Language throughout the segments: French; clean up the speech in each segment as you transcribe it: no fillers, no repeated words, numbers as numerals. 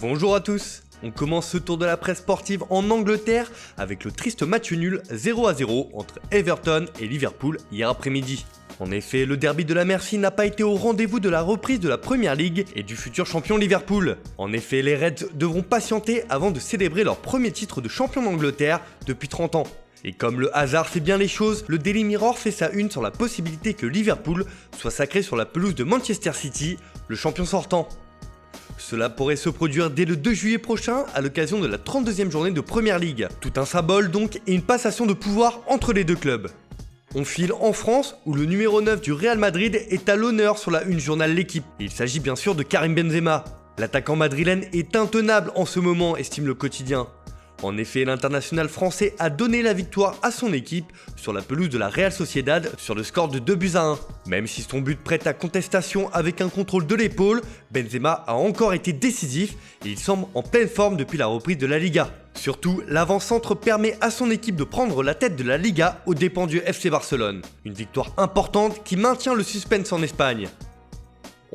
Bonjour à tous. On commence ce tour de la presse sportive en Angleterre avec le triste match nul 0-0 entre Everton et Liverpool hier après-midi. En effet, le derby de la Mercy n'a pas été au rendez-vous de la reprise de la Premier League et du futur champion Liverpool. En effet, les Reds devront patienter avant de célébrer leur premier titre de champion d'Angleterre depuis 30 ans. Et comme le hasard fait bien les choses, le Daily Mirror fait sa une sur la possibilité que Liverpool soit sacré sur la pelouse de Manchester City, le champion sortant. Cela pourrait se produire dès le 2 juillet prochain à l'occasion de la 32e journée de Premier League. Tout un symbole donc et une passation de pouvoir entre les deux clubs. On file en France où le numéro 9 du Real Madrid est à l'honneur sur la une journal L'Équipe. Il s'agit bien sûr de Karim Benzema. L'attaquant madrilène est intenable en ce moment, estime le quotidien. En effet, l'international français a donné la victoire à son équipe sur la pelouse de la Real Sociedad sur le score de 2-1. Même si son but prête à contestation avec un contrôle de l'épaule, Benzema a encore été décisif et il semble en pleine forme depuis la reprise de la Liga. Surtout, l'avant-centre permet à son équipe de prendre la tête de la Liga aux dépens du FC Barcelone. Une victoire importante qui maintient le suspense en Espagne.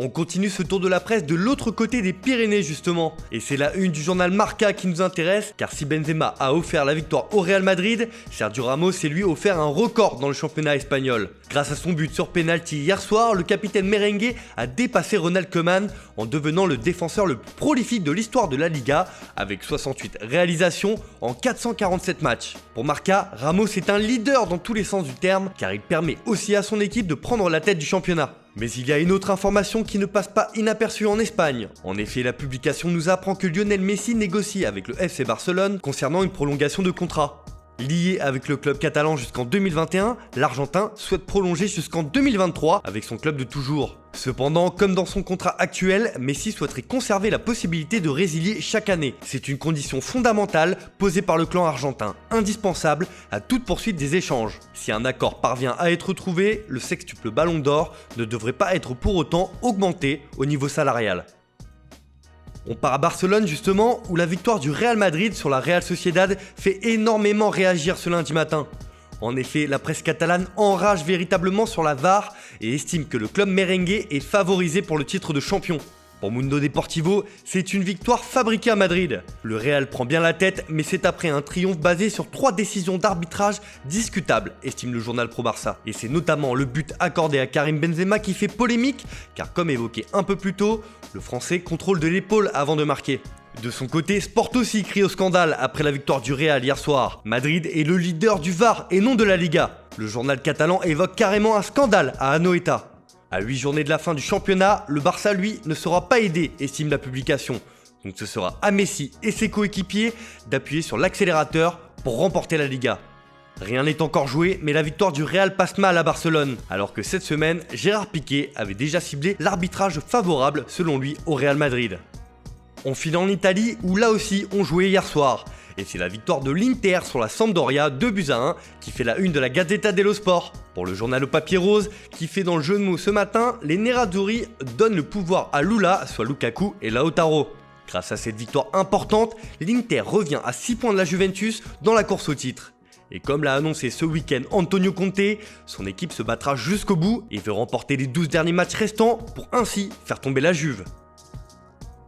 On continue ce tour de la presse de l'autre côté des Pyrénées justement. Et c'est la une du journal Marca qui nous intéresse, car si Benzema a offert la victoire au Real Madrid, Sergio Ramos s'est lui offert un record dans le championnat espagnol. Grâce à son but sur penalty hier soir, le capitaine merengue a dépassé Ronald Koeman en devenant le défenseur le plus prolifique de l'histoire de la Liga, avec 68 réalisations en 447 matchs. Pour Marca, Ramos est un leader dans tous les sens du terme, car il permet aussi à son équipe de prendre la tête du championnat. Mais il y a une autre information qui ne passe pas inaperçue en Espagne. En effet, la publication nous apprend que Lionel Messi négocie avec le FC Barcelone concernant une prolongation de contrat. Lié avec le club catalan jusqu'en 2021, l'Argentin souhaite prolonger jusqu'en 2023 avec son club de toujours. Cependant, comme dans son contrat actuel, Messi souhaiterait conserver la possibilité de résilier chaque année. C'est une condition fondamentale posée par le clan argentin, indispensable à toute poursuite des échanges. Si un accord parvient à être trouvé, le sextuple Ballon d'Or ne devrait pas être pour autant augmenté au niveau salarial. On part à Barcelone justement, où la victoire du Real Madrid sur la Real Sociedad fait énormément réagir ce lundi matin. En effet, la presse catalane enrage véritablement sur la VAR et estime que le club merengue est favorisé pour le titre de champion. Pour Mundo Deportivo, c'est une victoire fabriquée à Madrid. Le Real prend bien la tête, mais c'est après un triomphe basé sur 3 décisions d'arbitrage discutables, estime le journal Pro Barça. Et c'est notamment le but accordé à Karim Benzema qui fait polémique, car comme évoqué un peu plus tôt, le Français contrôle de l'épaule avant de marquer. De son côté, Sport aussi crie au scandale après la victoire du Real hier soir. Madrid est le leader du VAR et non de la Liga. Le journal catalan évoque carrément un scandale à Anoeta. À 8 journées de la fin du championnat, le Barça lui ne sera pas aidé, estime la publication. Donc ce sera à Messi et ses coéquipiers d'appuyer sur l'accélérateur pour remporter la Liga. Rien n'est encore joué, mais la victoire du Real passe mal à Barcelone, alors que cette semaine, Gérard Piqué avait déjà ciblé l'arbitrage favorable selon lui au Real Madrid. On file en Italie où là aussi on jouait hier soir. Et c'est la victoire de l'Inter sur la Sampdoria 2-1 qui fait la une de la Gazzetta dello Sport. Pour le journal au papier rose, qui fait dans le jeu de mots ce matin, les Nerazzurri donnent le pouvoir à Lula, soit Lukaku et Lautaro. Grâce à cette victoire importante, l'Inter revient à 6 points de la Juventus dans la course au titre. Et comme l'a annoncé ce week-end Antonio Conte, son équipe se battra jusqu'au bout et veut remporter les 12 derniers matchs restants pour ainsi faire tomber la Juve.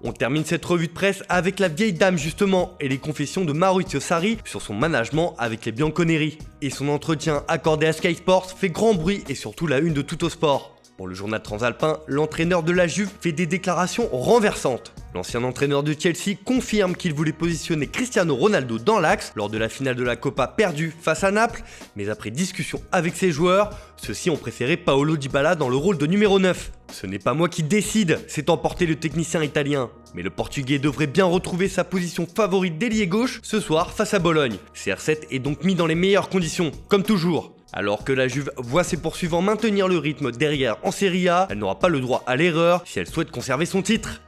On termine cette revue de presse avec la vieille dame justement et les confessions de Maurizio Sarri sur son management avec les Bianconeri. Et son entretien accordé à Sky Sports fait grand bruit et surtout la une de Tuttosport. Pour le journal transalpin, l'entraîneur de la Juve fait des déclarations renversantes. L'ancien entraîneur de Chelsea confirme qu'il voulait positionner Cristiano Ronaldo dans l'axe lors de la finale de la Coppa perdue face à Naples, mais après discussion avec ses joueurs, ceux-ci ont préféré Paolo Dybala dans le rôle de numéro 9. Ce n'est pas moi qui décide, s'est emporté le technicien italien. Mais le Portugais devrait bien retrouver sa position favorite d'ailier gauche ce soir face à Bologne. CR7 est donc mis dans les meilleures conditions, comme toujours. Alors que la Juve voit ses poursuivants maintenir le rythme derrière en Serie A, elle n'aura pas le droit à l'erreur si elle souhaite conserver son titre.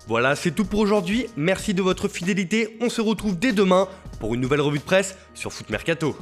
Voilà, c'est tout pour aujourd'hui. Merci de votre fidélité. On se retrouve dès demain pour une nouvelle revue de presse sur Foot Mercato.